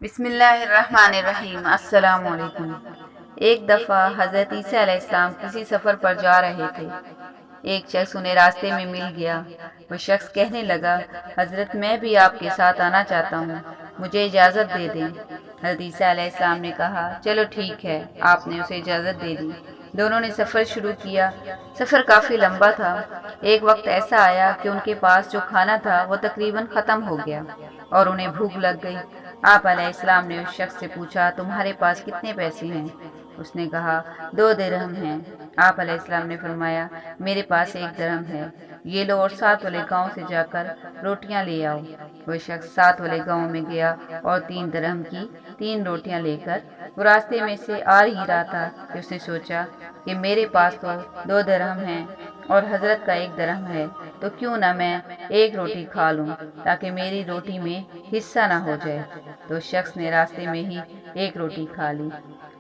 بسم اللہ الرحمن الرحیم۔ السلام علیکم۔ ایک دفعہ حضرت عیسیٰ علیہ السلام کسی سفر پر جا رہے تھے۔ ایک شخص انہیں راستے میں مل گیا۔ وہ شخص کہنے لگا، حضرت میں بھی آپ کے ساتھ آنا چاہتا ہوں، مجھے اجازت دے دیں۔ حضرت عیسیٰ علیہ السلام نے کہا، چلو ٹھیک ہے۔ آپ نے اسے اجازت دے دی۔ دونوں نے سفر شروع کیا۔ سفر کافی لمبا تھا۔ ایک وقت ایسا آیا کہ ان کے پاس جو کھانا تھا وہ تقریباً ختم ہو گیا اور انہیں بھوک لگ گئی۔ آپ علیہ السلام نے اس شخص سے پوچھا، تمہارے پاس کتنے پیسے ہیں؟ اس نے کہا، 2 درہم ہیں۔ آپ علیہ السلام نے فرمایا، میرے پاس 1 درہم ہے، یہ لو اور ساتھ والے گاؤں سے جا کر روٹیاں لے آؤ۔ وہ شخص ساتھ والے گاؤں میں گیا اور 3 درہم کی 3 روٹیاں لے کر وہ راستے میں سے آ ہی رہا تھا کہ اس نے سوچا کہ میرے پاس تو 2 درہم ہیں اور حضرت کا 1 درہم ہے، تو کیوں نہ میں ایک روٹی کھا لوں تاکہ میری روٹی میں حصہ نہ ہو جائے۔ تو اس شخص نے راستے میں ہی ایک روٹی کھا لی۔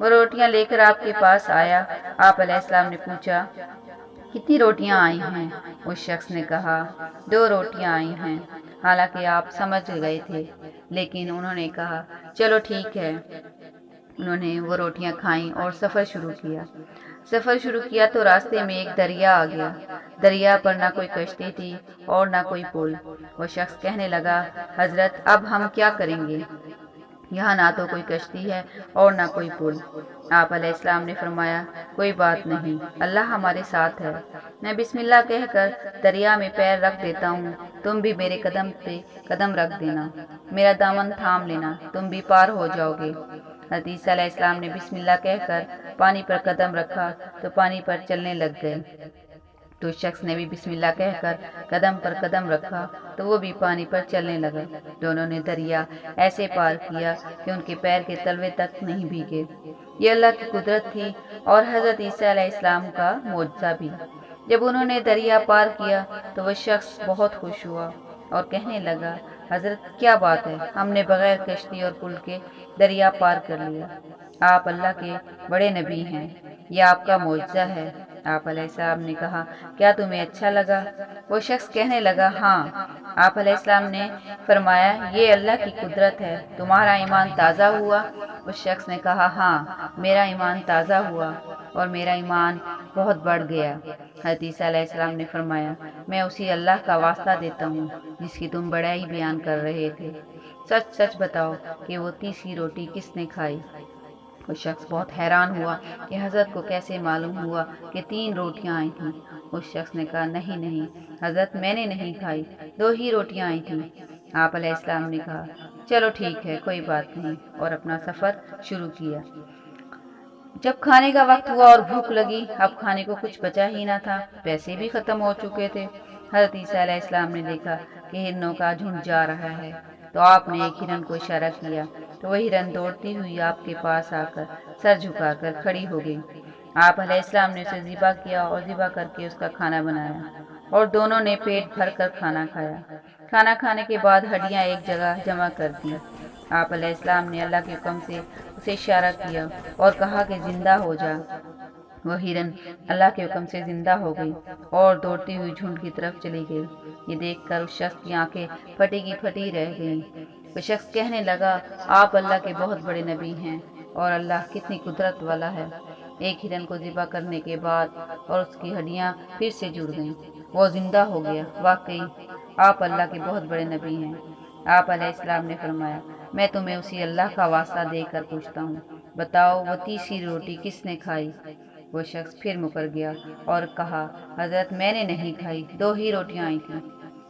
وہ روٹیاں لے کر آپ کے پاس آیا۔ آپ علیہ السلام نے پوچھا، کتنی روٹیاں آئی ہیں؟ اس شخص نے کہا، 2 روٹیاں آئی ہیں۔ حالانکہ آپ سمجھ گئے تھے، لیکن انہوں نے کہا، چلو ٹھیک ہے۔ انہوں نے وہ روٹیاں کھائیں اور سفر شروع کیا تو راستے میں ایک دریا آ گیا۔ دریا پر نہ کوئی کشتی تھی اور نہ کوئی پل۔ وہ شخص کہنے لگا، حضرت اب ہم کیا کریں گے؟ یہاں نہ تو کوئی کشتی ہے اور نہ کوئی پل۔ آپ علیہ السلام نے فرمایا، کوئی بات نہیں، اللہ ہمارے ساتھ ہے۔ میں بسم اللہ کہہ کر دریا میں پیر رکھ دیتا ہوں، تم بھی میرے قدم پہ قدم رکھ دینا، میرا دامن تھام لینا، تم بھی پار ہو جاؤ گے۔ حضرت عیسیٰ علیہ السلام نے بسم اللہ کہہ کر پانی پر قدم رکھا تو پانی پر چلنے لگ گئے۔ تو شخص نے بھی بسم اللہ کہہ کر قدم پر قدم رکھا تو وہ بھی پانی پر چلنے لگا۔ دونوں نے دریا ایسے پار کیا کہ ان کے پیر کے تلوے تک نہیں بھیگے۔ یہ اللہ کی قدرت تھی اور حضرت عیسیٰ علیہ السلام کا معجزہ بھی۔ جب انہوں نے دریا پار کیا تو وہ شخص بہت خوش ہوا اور کہنے لگا، حضرت کیا بات ہے، ہم نے بغیر کشتی اور پل کے دریا پار کر لیا۔ آپ اللہ کے بڑے نبی ہیں، یہ آپ کا معجزہ ہے۔ آپ علیہ السلام نے کہا، کیا تمہیں اچھا لگا؟ وہ شخص کہنے لگا، ہاں۔ آپ علیہ السلام نے فرمایا، یہ اللہ کی قدرت ہے، تمہارا ایمان تازہ ہوا؟ اس شخص نے کہا، ہاں، میرا ایمان تازہ ہوا اور میرا ایمان بہت بڑھ گیا۔ حضرت عیسیٰ علیہ السلام نے فرمایا، میں اسی اللہ کا واسطہ دیتا ہوں جس کی تم بڑائی بیان کر رہے تھے۔ سچ سچ بتاؤ کہ وہ تیسری روٹی کس نے کھائی؟ وہ شخص بہت حیران ہوا کہ حضرت کو کیسے معلوم ہوا کہ 3 روٹیاں آئی تھیں۔ اس شخص نے کہا، نہیں نہیں حضرت، میں نے نہیں کھائی، 2 ہی روٹیاں آئی تھیں۔ آپ علیہ السلام نے کہا، چلو ٹھیک ہے، کوئی بات نہیں، اور اپنا سفر شروع کیا۔ جب کھانے کا وقت ہوا اور بھوک لگی، اب کھانے کو کچھ بچا ہی نہ تھا، پیسے بھی ختم ہو چکے تھے۔ حضرت عیسیٰ علیہ السلام نے دیکھا کہ ہرنوں کا جھنڈ جا رہا ہے، تو آپ نے ایک ہرن کو اشارہ کیا تو وہ ہرن دوڑتی ہوئی آپ کے پاس آ کر سر جھکا کر کھڑی ہو گئی۔ آپ علیہ السلام نے اسے ذبح کیا اور ذبح کر کے اس کا کھانا بنایا اور دونوں نے پیٹ بھر کر کھانا کھایا۔ کھانا کھانے کے بعد ہڈیاں ایک جگہ جمع کر دیں۔ آپ علیہ السلام نے اللہ کے حکم سے اسے اشارہ کیا اور کہا کہ زندہ ہو جا۔ وہ ہرن اللہ کے حکم سے زندہ ہو گئی اور دوڑتی ہوئی جھنڈ کی طرف چلی گئی۔ یہ دیکھ کر اس شخص کی آنکھیں پھٹی کی پھٹی رہ گئیں۔ وہ شخص کہنے لگا، آپ اللہ کے بہت بڑے نبی ہیں اور اللہ کتنی قدرت والا ہے۔ ایک ہرن کو ذبح کرنے کے بعد اور اس کی ہڈیاں پھر سے جڑ گئیں، وہ زندہ ہو گیا۔ واقعی آپ اللہ کے بہت بڑے نبی ہیں۔ آپ علیہ السلام نے فرمایا، میں تمہیں اسی اللہ کا واسطہ دے کر پوچھتا ہوں، بتاؤ وہ تیسری روٹی کس نے کھائی؟ وہ شخص پھر مکر گیا اور کہا، حضرت میں نے نہیں کھائی، 2 ہی روٹیاں آئی تھیں۔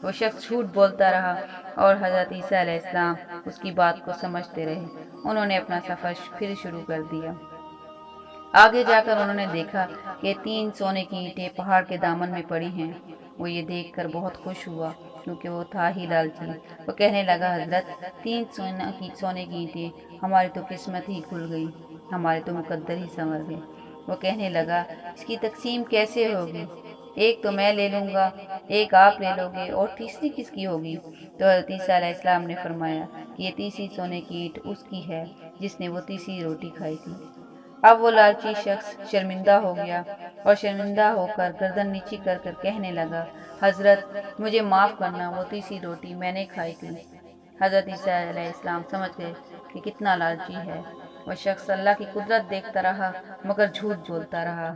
وہ شخص جھوٹ بولتا رہا اور حضرت عیسیٰ علیہ السلام اس کی بات کو سمجھتے رہے۔ انہوں نے اپنا سفر پھر شروع کر دیا۔ آگے جا کر انہوں نے دیکھا کہ 3 سونے کی اینٹیں پہاڑ کے دامن میں پڑی ہیں۔ وہ یہ دیکھ کر بہت خوش ہوا کیونکہ وہ تھا ہی لالچی۔ وہ کہنے لگا، حضرت 3 سونے کی اینٹیں، ہماری تو قسمت ہی کھل گئی، ہمارے تو مقدر ہی سنور گئے۔ وہ کہنے لگا، اس کی تقسیم کیسے ہوگی؟ ایک تو میں لے لوں گا، ایک آپ لے لو گے، اور تیسری کس کی ہوگی؟ تو حضرت عیسیٰ علیہ السلام نے فرمایا کہ یہ تیسری سونے کی اینٹ اس کی ہے جس نے وہ تیسری روٹی کھائی تھی۔ اب وہ لالچی شخص شرمندہ ہو گیا اور شرمندہ ہو کر گردن نیچی کر کر کہنے لگا، حضرت مجھے معاف کرنا، وہ تیسری روٹی میں نے کھائی تھی۔ حضرت عیسیٰ علیہ السلام سمجھ گئے کہ کتنا لالچی ہے۔ وہ شخص اللہ کی قدرت دیکھتا رہا مگر جھوٹ بولتا رہا۔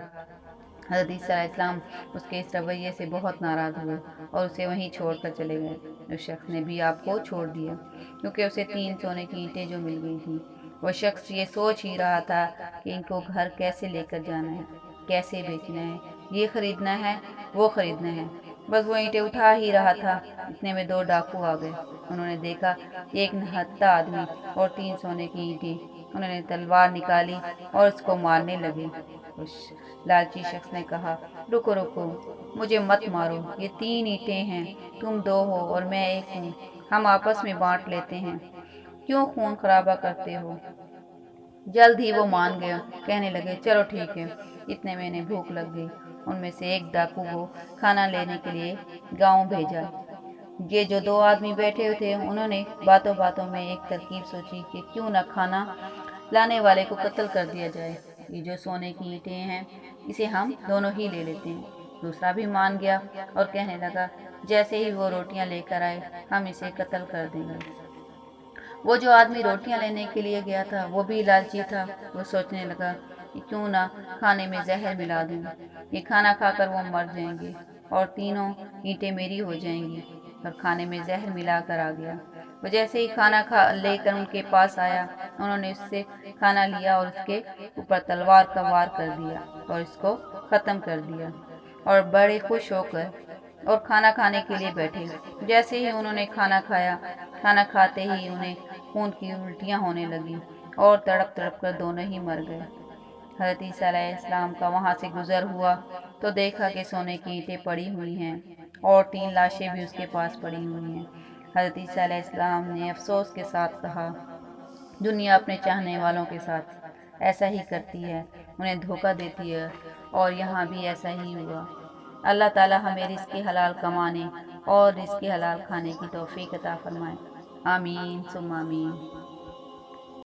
حضرت عیسیٰ علیہ السلام اس کے اس رویے سے بہت ناراض ہوئے اور اسے وہیں چھوڑ کر چلے گئے۔ اس شخص نے بھی آپ کو چھوڑ دیا کیونکہ اسے 3 سونے کی اینٹیں جو مل گئی تھیں۔ وہ شخص یہ سوچ ہی رہا تھا کہ ان کو گھر کیسے لے کر جانا ہے، کیسے بیچنا ہے، یہ خریدنا ہے، وہ خریدنا ہے۔ بس وہ اینٹیں اٹھا ہی رہا تھا، اتنے میں 2 ڈاکو آ گئے۔ انہوں نے دیکھا کہ ایک نہتہ آدمی اور 3 سونے کی اینٹیں۔ انہوں نے تلوار نکالی اور اس کو مارنے لگے۔ اس لالچی شخص نے کہا، رکو رکو، مجھے مت مارو، یہ 3 اینٹیں ہیں، تم 2 ہو اور میں 1 ہوں، ہم آپس میں بانٹ لیتے ہیں، کیوں خون خرابہ کرتے ہو؟ جلد ہی وہ مان گیا، کہنے لگے چلو ٹھیک ہے۔ اتنے میں انہیں بھوک لگ گئی۔ ان میں سے ایک ڈاکو کو کھانا لینے کے لیے گاؤں بھیجا۔ یہ جو 2 آدمی بیٹھے تھے انہوں نے باتوں باتوں میں ایک ترکیب سوچی کہ کیوں نہ کھانا لانے والے کو قتل کر دیا جائے۔ یہ جو سونے کی اینٹیں ہیں اسے ہم دونوں ہی لے لیتے ہیں۔ دوسرا بھی مان گیا اور کہنے لگا جیسے ہی وہ روٹیاں لے کر آئے ہم اسے قتل کر دیں گے۔ وہ جو آدمی روٹیاں لینے کے لیے گیا تھا وہ بھی لالچی تھا۔ وہ سوچنے لگا کہ کیوں نہ کھانے میں زہر ملا دوں، یہ کھانا کھا کر وہ مر جائیں گے اور 3 اینٹیں میری ہو جائیں گی۔ اور کھانے میں زہر ملا کر آ گیا۔ وہ جیسے ہی کھانا لے کر ان کے پاس آیا انہوں نے اس سے کھانا لیا اور اس کے اوپر تلوار کا وار کر دیا اور اس کو ختم کر دیا، اور بڑے خوش ہو کر اور کھانا کھانے کے لیے بیٹھے۔ جیسے ہی انہوں نے کھانا کھایا، کھانا کھاتے ہی انہیں خون کی الٹیاں ہونے لگیں اور تڑپ تڑپ کر دونوں ہی مر گئے۔ حضرت عیسیٰ علیہ السلام کا وہاں سے گزر ہوا تو دیکھا کہ سونے کی اینٹیں پڑی ہوئی ہیں اور 3 لاشیں بھی اس کے پاس پڑی ہوئی ہیں۔ حضرت عیسیٰ علیہ السلام نے افسوس کے ساتھ کہا، دنیا اپنے چاہنے والوں کے ساتھ ایسا ہی کرتی ہے، انہیں دھوکہ دیتی ہے، اور یہاں بھی ایسا ہی ہوا۔ اللہ تعالی ہمیں رزق حلال کمانے اور رزق حلال کھانے کی توفیق عطا فرمائے۔ آمین ثم آمین۔